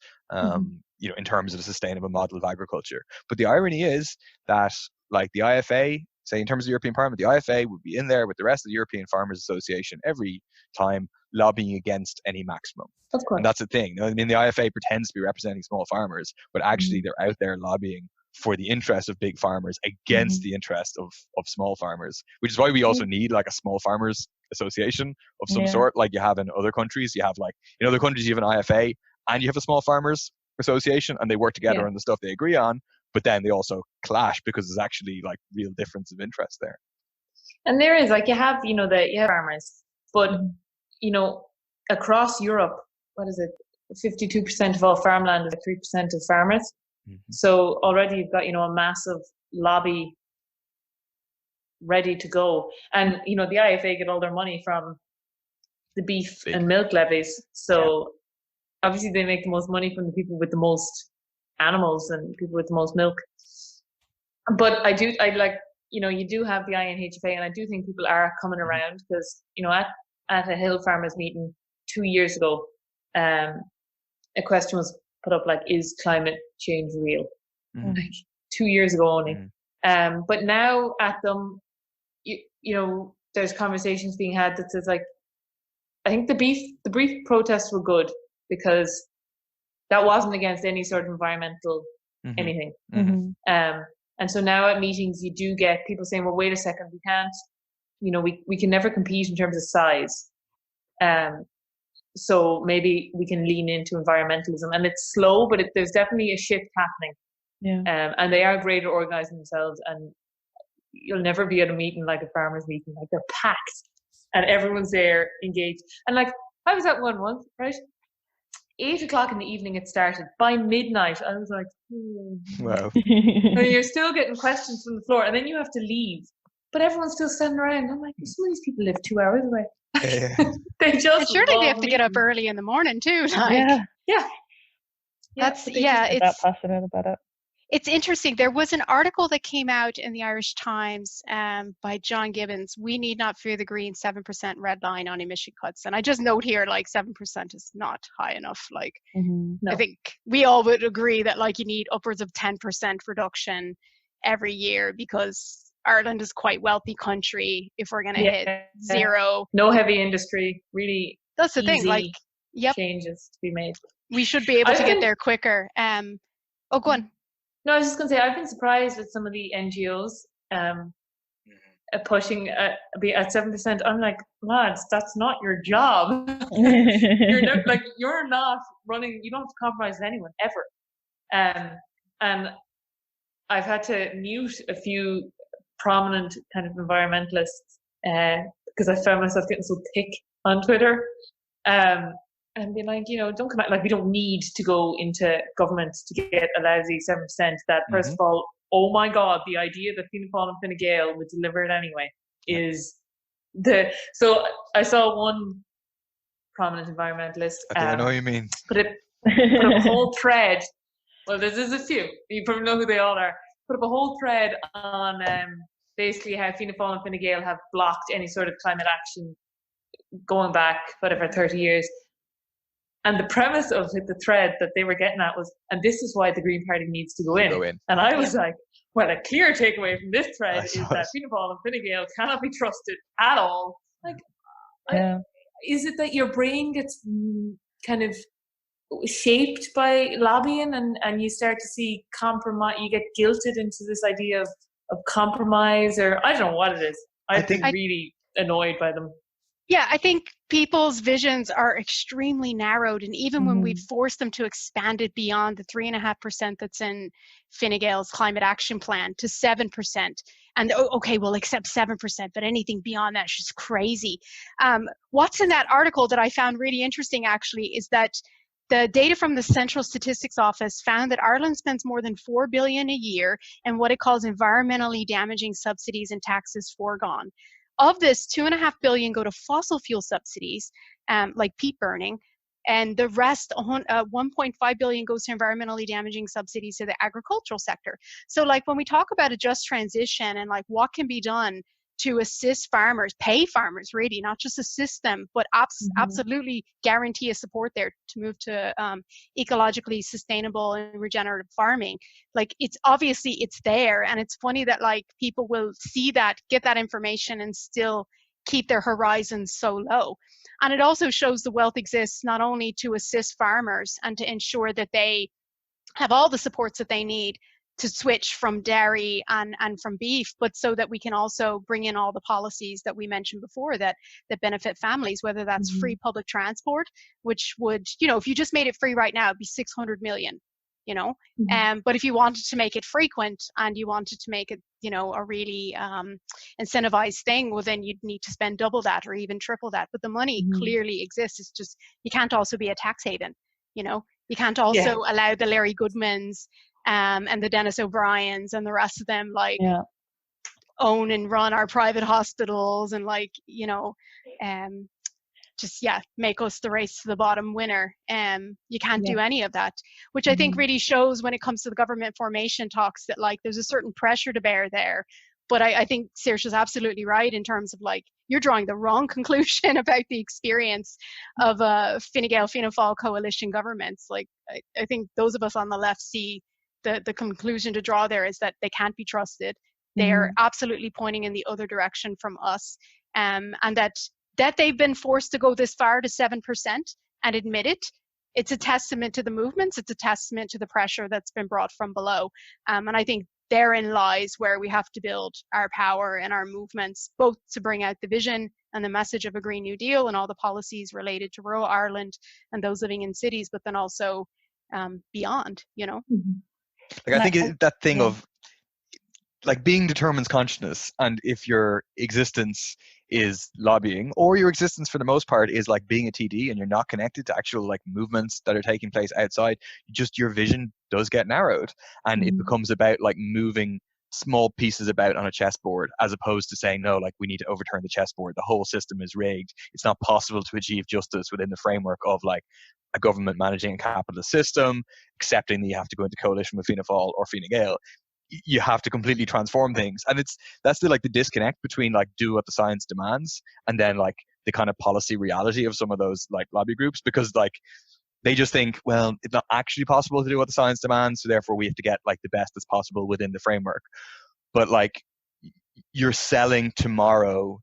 you know, in terms of a sustainable model of agriculture. But the irony is that like the IFA, say in terms of the European Parliament, the IFA would be in there with the rest of the European Farmers Association every time lobbying against any maximum. Of course. And that's the thing. I mean, the IFA pretends to be representing small farmers, but actually they're out there lobbying for the interest of big farmers against the interest of small farmers, which is why we also need like a small farmers association of some sort, like you have in other countries. You have like in other countries you have an IFA and you have a small farmers association, and they work together on the stuff they agree on, but then they also clash because there's actually like real difference of interest there. And there is like you have farmers, but you know, across Europe, what is it, 52% of all farmland is 3% of farmers. So already you've got, you know, a massive lobby ready to go. And, you know, the IFA get all their money from the beef and milk levies. So obviously they make the most money from the people with the most animals and people with the most milk. But I like, you know, you do have the INHFA, and I do think people are coming around because, you know, at a Hill Farmers meeting 2 years ago, a question was put up like, is climate change real? Like 2 years ago only. But now at them, you know, there's conversations being had that says like, I think the beef protests were good because that wasn't against any sort of environmental anything. And so now at meetings you do get people saying, well, wait a second, we can't, you know, we can never compete in terms of size. So maybe we can lean into environmentalism, and it's slow, but there's definitely a shift happening. And they are great at organizing themselves, and you'll never be at a meeting like a farmers meeting, like they're packed and everyone's there engaged. And like I was at one once, right? 8 o'clock in the evening it started. By midnight I was like, wow. And you're still getting questions from the floor, and then you have to leave, but everyone's still standing around. I'm like, some of these people live 2 hours away. They just surely they have to get up early in the morning too. Like, That's that passionate about it. It's interesting. There was an article that came out in the Irish Times by John Gibbons. We need not fear the green 7% red line on emission cuts. And I just note here, like 7% is not high enough. Like I think we all would agree that like you need upwards of 10% reduction every year, because Ireland is quite wealthy country. If we're going to hit zero, no heavy industry, really, that's the thing. Like, changes to be made. We should be able to get there quicker. Go on. No, I was just going to say, I've been surprised at some of the NGOs pushing at 7%. I'm like, lads, that's not your job. You're not running. You don't have to compromise with anyone ever. And I've had to mute a few prominent kind of environmentalists because I found myself getting so thick on Twitter. And be like, you know, don't come out, like we don't need to go into government to get a lousy 7%. That first of all, oh my God, the idea that Fianna Fáil and Fine Gael would deliver it anyway is so I saw one prominent environmentalist. I know what you mean. Put up a whole thread. Well, there's a few. You probably know who they all are. Put up a whole thread on basically how Fianna Fáil and Fine Gael have blocked any sort of climate action going back, whatever, 30 years. And the premise of the thread that they were getting at was, and this is why the Green Party needs to go in. And I was like, well, a clear takeaway from this thread is that Fianna Fáil and Fine Gael cannot be trusted at all. Like, is it that your brain gets kind of shaped by lobbying, and you start to see compromise. You get guilted into this idea of compromise, or I don't know what it is. I've been really annoyed by them. Yeah, I think people's visions are extremely narrowed, and even when we force them to expand it beyond the 3.5% that's in Fine Gael's climate action plan to 7%, and okay, we'll accept 7%, but anything beyond that's just crazy. What's in that article that I found really interesting actually is that the data from the Central Statistics Office found that Ireland spends more than $4 billion a year in what it calls environmentally damaging subsidies and taxes foregone. Of this, $2.5 billion go to fossil fuel subsidies, like peat burning, and the rest, $1.5 billion goes to environmentally damaging subsidies to the agricultural sector. So, like when we talk about a just transition and like what can be done to assist farmers, pay farmers, really, not just assist them, but absolutely guarantee a support there to move to ecologically sustainable and regenerative farming. Like it's there, and it's funny that like people will see that, get that information, and still keep their horizons so low. And it also shows the wealth exists not only to assist farmers and to ensure that they have all the supports that they need to switch from dairy and from beef, but so that we can also bring in all the policies that we mentioned before that benefit families, whether that's free public transport, which would, if you just made it free right now, it'd be 600 million, but if you wanted to make it frequent and you wanted to make it, a really incentivized thing, well, then you'd need to spend double that or even triple that. But the money clearly exists. It's just, you can't also be a tax haven, you can't also allow the Larry Goodmans and the Dennis O'Briens and the rest of them own and run our private hospitals and make us the race to the bottom winner. You can't do any of that, which I think really shows when it comes to the government formation talks that there's a certain pressure to bear there. But I think Saoirse is absolutely right in terms of you're drawing the wrong conclusion about the experience of Fine Gael, Fianna Fáil coalition governments. I think those of us on the left see the conclusion to draw there is that they can't be trusted. They're absolutely pointing in the other direction from us, and that they've been forced to go this far to 7% and admit it. It's a testament to the movements. It's a testament to the pressure that's been brought from below. And I think therein lies where we have to build our power and our movements, both to bring out the vision and the message of a Green New Deal and all the policies related to rural Ireland and those living in cities, but then also beyond, I think that thing of being determines consciousness, and if your existence is lobbying, or your existence for the most part is being a TD and you're not connected to actual movements that are taking place outside, just your vision does get narrowed, and it becomes about moving small pieces about on a chessboard, as opposed to saying, no, we need to overturn the chessboard, the whole system is rigged, it's not possible to achieve justice within the framework of a government managing a capitalist system, accepting that you have to go into coalition with Fianna Fáil or Fine Gael. You have to completely transform things, and that's the disconnect between do what the science demands and then the kind of policy reality of some of those lobby groups, because they just think, well, it's not actually possible to do what the science demands, so therefore we have to get the best that's possible within the framework. But you're selling tomorrow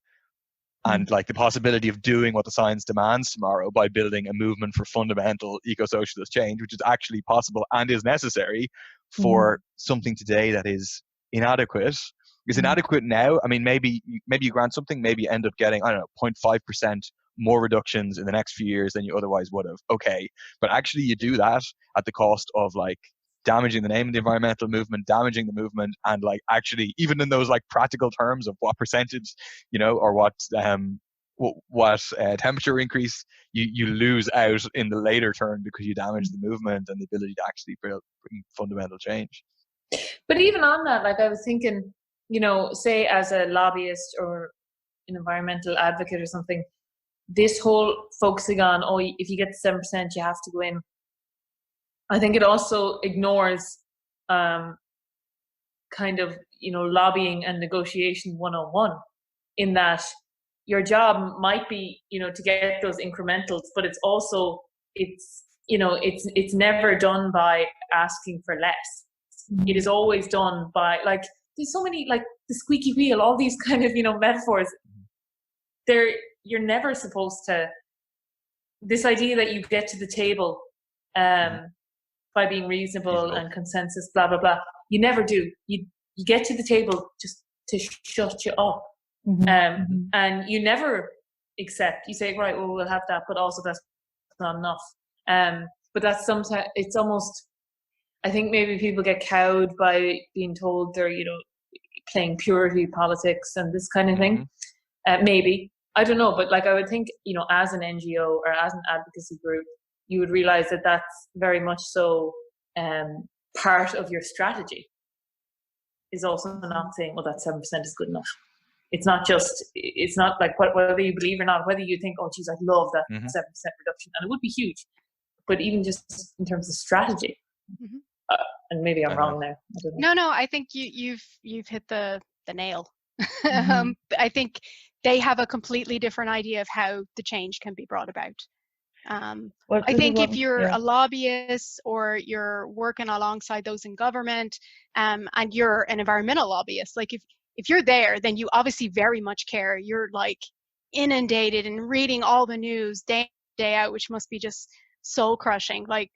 and the possibility of doing what the science demands tomorrow by building a movement for fundamental eco-socialist change, which is actually possible and is necessary for something today that is inadequate. It's inadequate now. I mean, maybe you grant something, maybe you end up getting, 0.5% more reductions in the next few years than you otherwise would have. Okay. But actually you do that at the cost of damaging the name of the environmental movement, damaging the movement, and actually even in those practical terms of what percentage, or what temperature increase, you lose out in the later term because you damage the movement and the ability to actually bring fundamental change. But even on that, I was thinking, say as a lobbyist or an environmental advocate or something, this whole focusing on, if you get to 7%, you have to go in. I think it also ignores kind of, lobbying and negotiation 101, in that your job might be, to get those incrementals, but it's also, it's never done by asking for less. It is always done by, there's so many, the squeaky wheel, all these kind of, metaphors. You're never supposed to, this idea that you get to the table by being reasonable and consensus, blah, blah, blah. You never do. You get to the table just to shut you up. And you never accept. You say, right, well, we'll have that, but also that's not enough. But that's sometimes, it's almost, I think maybe people get cowed by being told they're, playing purity politics and this kind of thing. Maybe. I don't know, but like I would think, as an NGO or as an advocacy group, you would realize that that's very much so part of your strategy, is also not saying, well, that 7% is good enough. It's not like whether you believe or not, whether you think, oh, geez, I'd love that 7% reduction, and it would be huge. But even just in terms of strategy, and maybe I'm wrong there. I don't know. No, I think you've hit the nail. I think they have a completely different idea of how the change can be brought about. I think if you're a lobbyist or you're working alongside those in government, and you're an environmental lobbyist, like if you're there, then you obviously very much care. You're like inundated and reading all the news day in, day out, which must be just soul crushing. Like,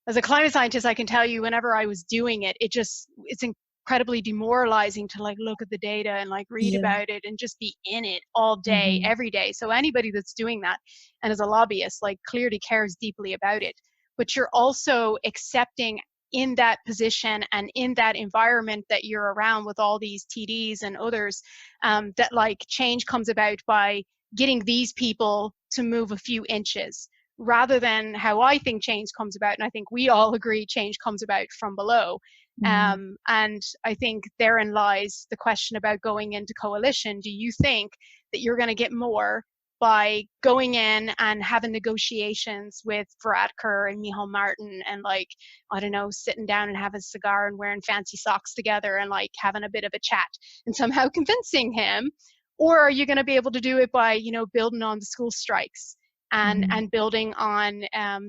as a climate scientist, I can tell you, whenever I was doing it, it's incredibly demoralizing to like look at the data and like read about it and just be in it all day, every day. So anybody that's doing that and as a lobbyist, like clearly cares deeply about it. But you're also accepting in that position and in that environment that you're around with all these TDs and others, that like change comes about by getting these people to move a few inches, rather than how I think change comes about. And I think we all agree change comes about from below. And I think therein lies the question about going into coalition. Do you think that you're going to get more by going in and having negotiations with Varadkar and Micheál Martin and like, I don't know, sitting down and having a cigar and wearing fancy socks together and like having a bit of a chat and somehow convincing him? Or are you going to be able to do it by, building on the school strikes and building on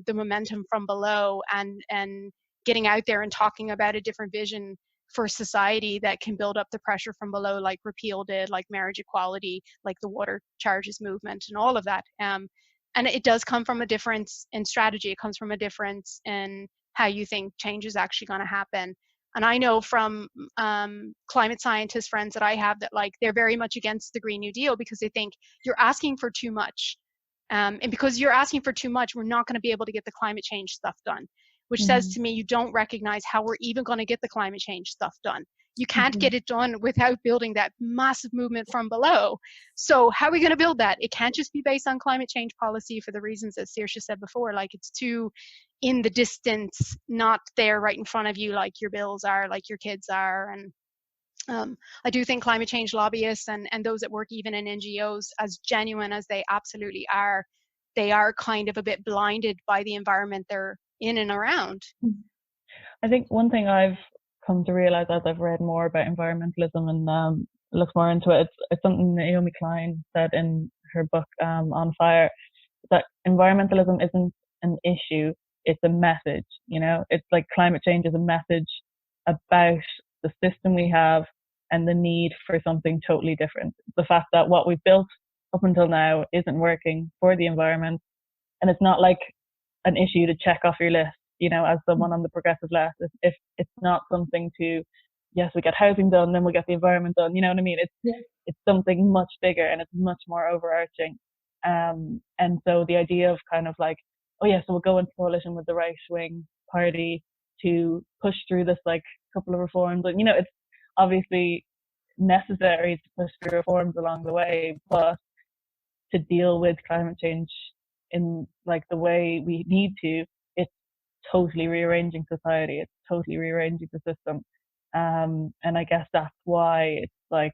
the momentum from below and getting out there and talking about a different vision for society that can build up the pressure from below, like repeal did, like marriage equality, like the water charges movement and all of that. And it does come from a difference in strategy. It comes from a difference in how you think change is actually going to happen. And I know from climate scientist friends that I have that like they're very much against the Green New Deal because they think you're asking for too much. And because you're asking for too much, we're not going to be able to get the climate change stuff done, which says to me, you don't recognize how we're even going to get the climate change stuff done. You can't get it done without building that massive movement from below. So how are we going to build that? It can't just be based on climate change policy for the reasons that Saoirse said before, like it's too in the distance, not there right in front of you, like your bills are, like your kids are. And I do think climate change lobbyists and those that work even in NGOs, as genuine as they absolutely are, they are kind of a bit blinded by the environment they're in and around. I think one thing I've come to realize as I've read more about environmentalism and looked more into it, it's something Naomi Klein said in her book On Fire, that environmentalism isn't an issue, it's a message. It's like climate change is a message about the system we have and the need for something totally different. The fact that what we've built up until now isn't working for the environment, and it's not like an issue to check off your list, as someone on the progressive left. If it's not something to, yes, we get housing done, then we'll get the environment done. You know what I mean? It's something much bigger and it's much more overarching. And so the idea of kind of like, oh yeah, so we'll go into coalition with the right wing party to push through this like couple of reforms, and it's obviously necessary to push through reforms along the way, but to deal with climate change in like the way we need to, it's totally rearranging society, it's totally rearranging the system. And I guess that's why it's like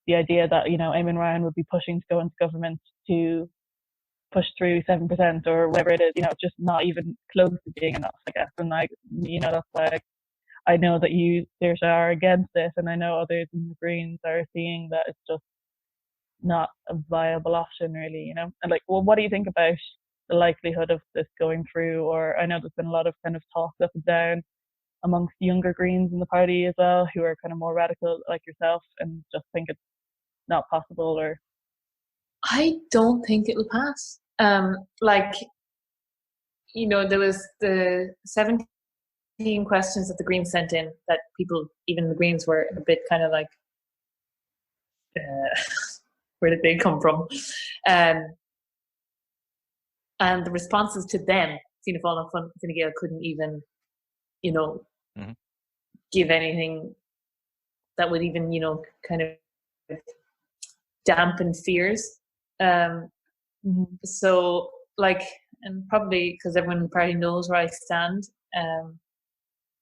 the idea that, Eamon Ryan would be pushing to go into government to push through 7% or whatever it is, just not even close to being enough, I guess. And like, that's why I know that you, Saoirse, are against this, and I know others in the Greens are seeing that it's just not a viable option, really, And like, well, what do you think about the likelihood of this going through? Or I know there's been a lot of kind of talk up and down amongst younger Greens in the party as well, who are kind of more radical like yourself and just think it's not possible. Or I don't think it will pass. Like, there was the 17 questions that the Greens sent in that people, even the Greens, were a bit kind of like, where did they come from? And the responses to them, Fianna Fáil and Fine Gael couldn't even, give anything that would even, kind of dampen fears. So, like, and probably because everyone in the party knows where I stand,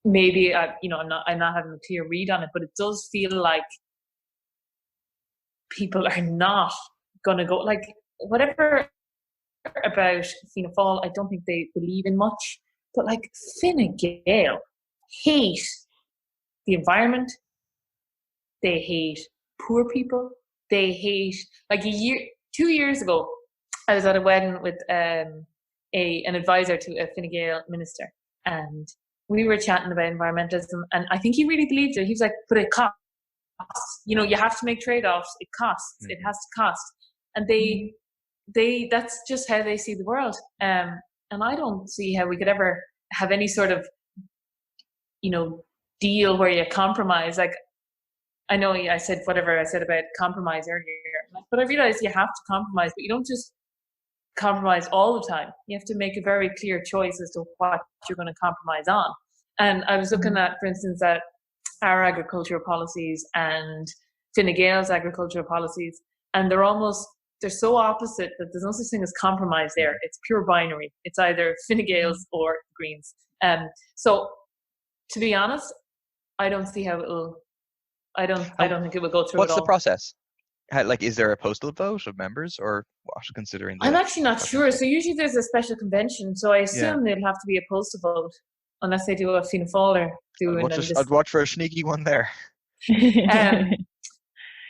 maybe I'm not having a clear read on it, but it does feel like people are not gonna go, like, whatever about Fianna Fáil, I don't think they believe in much, but like Fine Gael hate the environment, they hate poor people, they hate, like 2 years ago, I was at a wedding with an advisor to a Fine Gael minister, and we were chatting about environmentalism, and I think he really believed it. He was like, but it costs. You have to make trade-offs. It costs. It has to cost. And that's just how they see the world. And I don't see how we could ever have any sort of, deal where you compromise. Like, I know I said whatever I said about compromise earlier, but I realize you have to compromise, but you don't just compromise all the time. You have to make a very clear choice as to what you're going to compromise on. And I was looking at, for instance, at our agricultural policies and Fine Gael's agricultural policies, and they're so opposite that there's no such thing as compromise there. It's pure binary. It's either Fine Gael's or Greens. So, to be honest, I don't see how it'll. I don't think it will go through. What's at all. The process? Is there a postal vote of members, or what? Considering I'm actually not sure. So usually there's a special convention. So I assume there'll have to be a postal vote, unless they do a Fianna Fáil are doing. I'd watch for a sneaky one there.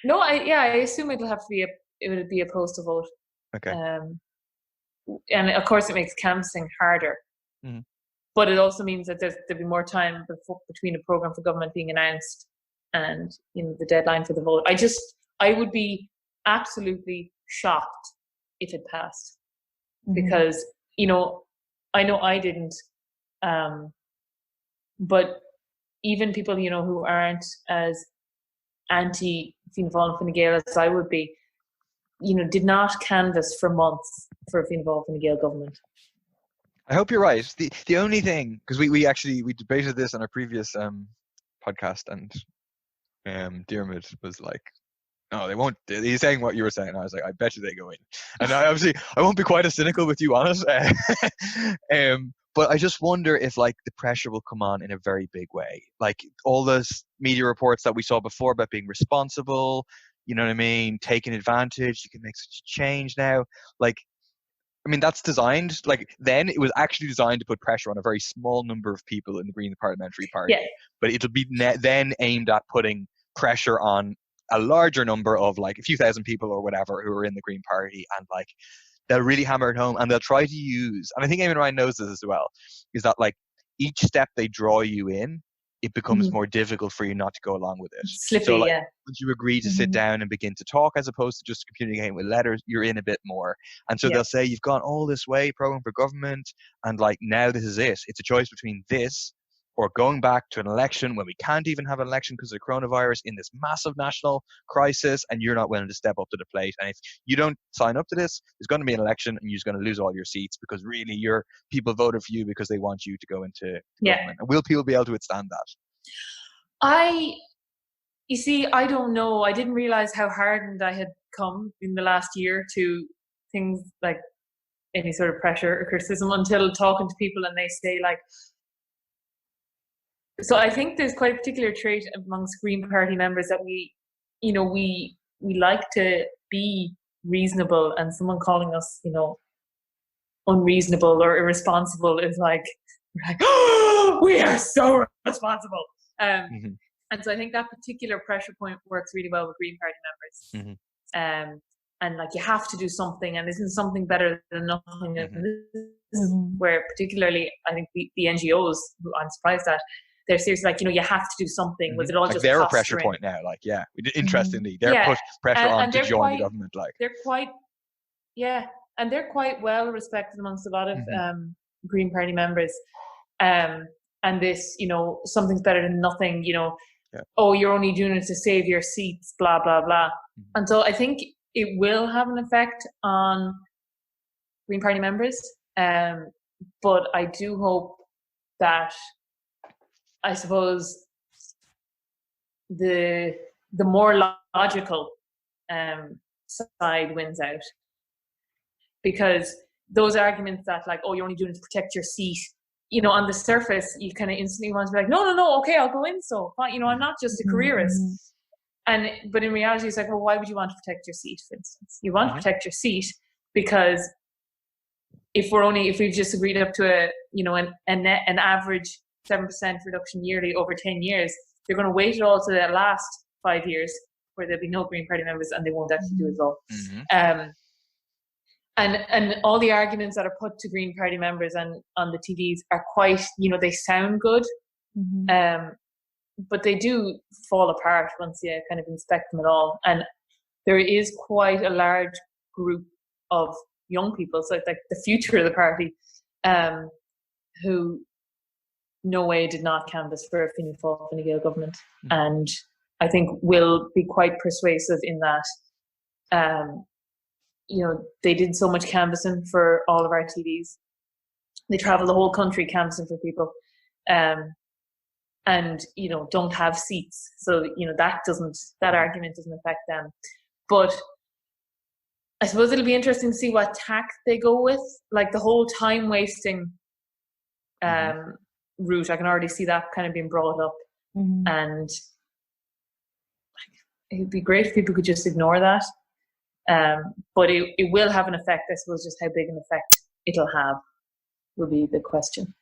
No, I assume it would be a postal vote. Okay. And of course, it makes canvassing harder. Mm-hmm. But it also means that there'll be more time between a programme for government being announced and the deadline for the vote. I would be absolutely shocked if it passed, because I know I didn't, but even people who aren't as anti Fianna Fáil and Fine Gael as I would be, did not canvass for months for a Fianna Fáil Fine Gael government. I hope you're right. The only thing, because we debated this on our previous podcast, and Diarmuid was like, no, they won't. He's saying what you were saying. I was like, I bet you they go in. And I won't be quite as cynical with you on it. But I just wonder if the pressure will come on in a very big way. Like all those media reports that we saw before about being responsible, you know what I mean, taking advantage, you can make such a change now. That's designed, then it was actually designed to put pressure on a very small number of people in the Green Parliamentary Party. Yeah. But it'll be then aimed at putting pressure on a larger number of a few thousand people or whatever who are in the Green Party, and they'll really hammer it home, and they'll try to use, and I think Eamon Ryan knows this as well, is that each step they draw you in, it becomes more difficult for you not to go along with it. Slippy, yeah. Once you agree to sit down and begin to talk, as opposed to just communicating with letters, you're in a bit more. And so they'll say, you've gone all this way, programme for government, and now this is it. It's a choice between this or going back to an election when we can't even have an election because of the coronavirus in this massive national crisis, and you're not willing to step up to the plate. And if you don't sign up to this, there's going to be an election and you're going to lose all your seats, because really people voted for you because they want you to go into government. And will people be able to withstand that? You see, I don't know. I didn't realize how hardened I had come in the last year to things like any sort of pressure or criticism, until talking to people and they say so I think there's quite a particular trait amongst Green Party members that we like to be reasonable, and someone calling us, unreasonable or irresponsible is we're oh, we are so responsible. And so I think that particular pressure point works really well with Green Party members. And you have to do something, and isn't something better than nothing. Where particularly I think the NGOs, who I'm surprised at, they're seriously you have to do something. Was it all just they're a pressure point now? Interestingly, they're put pressure on to join the government. They're quite, and they're quite well respected amongst a lot of Green Party members. And this, something's better than nothing, oh, you're only doing it to save your seats, blah, blah, blah. And so I think it will have an effect on Green Party members. But I do hope that, I suppose, the more logical side wins out. Because those arguments that, like, oh, you're only doing it to protect your seat, on the surface, you kind of instantly want to be like, no, okay, I'll go in. So, I'm not just a careerist. But in reality, it's like, well, why would you want to protect your seat, for instance? You want to protect your seat because if we've just agreed up to an average 7% reduction yearly over 10 years, they're going to wait it all to the last 5 years where there'll be no Green Party members and they won't actually do it at all. And all the arguments that are put to Green Party members and on the TDs are quite, they sound good, but they do fall apart once you kind of inspect them at all. And there is quite a large group of young people, so it's like the future of the party, who no way did not canvass for a Fianna Fáil, Fine Gael government, and I think will be quite persuasive in that. They did so much canvassing for all of our TDs. They travel the whole country canvassing for people, and don't have seats. So that argument doesn't affect them. But I suppose it'll be interesting to see what tack they go with, like the whole time wasting route. I can already see that kind of being brought up, and it'd be great if people could just ignore that. But it will have an effect. I suppose just how big an effect it'll have will be the question.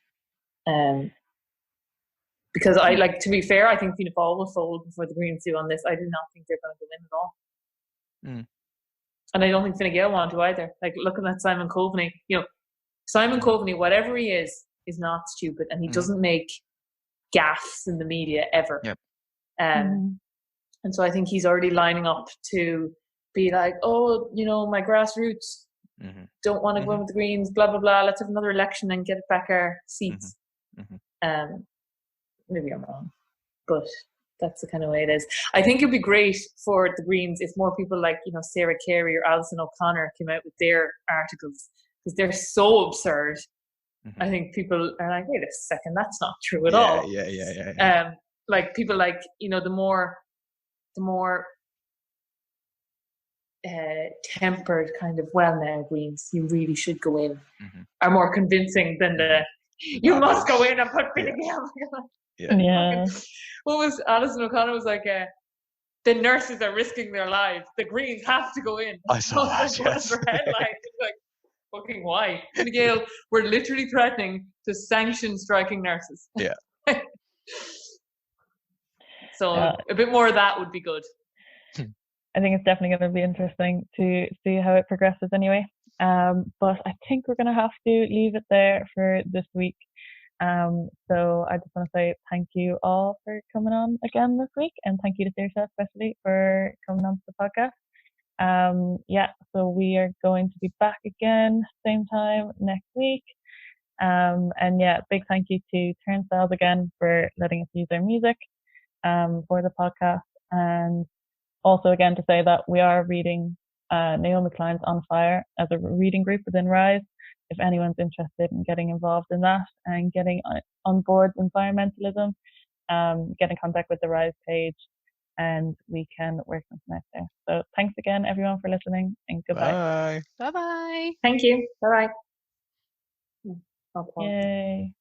Because to be fair, I think Fianna Fáil will fold before the Greens do on this. I do not think they're going to win at all. And I don't think Fine Gael want to either. Like, looking at Simon Coveney, Simon Coveney, whatever he is not stupid, and he doesn't make gaffes in the media ever. And so I think he's already lining up to be like, oh, my grassroots don't want to go in with the Greens, blah, blah, blah. Let's have another election and get back our seats. Maybe I'm wrong, but that's the kind of way it is. I think it'd be great for the Greens if more people like, Sarah Carey or Alison O'Connor came out with their articles, because they're so absurd. I think people are like, wait a second, that's not true at all. Yeah. Like people like, the more tempered kind of, well, now Greens, you really should go in, are more convincing than the you must go in and put Fine Gael. What was Alison O'Connor was like, the nurses are risking their lives, the Greens have to go in. I saw that, yes. Like, fucking why? Fine Gael were literally threatening to sanction striking nurses. So a bit more of that would be good. I think it's definitely going to be interesting to see how it progresses anyway. But I think we're going to have to leave it there for this week. So I just want to say thank you all for coming on again this week, and thank you to Saoirse especially for coming on to the podcast. So we are going to be back again same time next week. Big thank you to Turnstiles again for letting us use their music for the podcast, and also again to say that we are reading Naomi Klein's On Fire as a reading group within Rise. If anyone's interested in getting involved in that and getting on board environmentalism, get in contact with the Rise page and we can work something out there. So thanks again everyone for listening, and goodbye. Bye. Thank you. Bye-bye. Yay.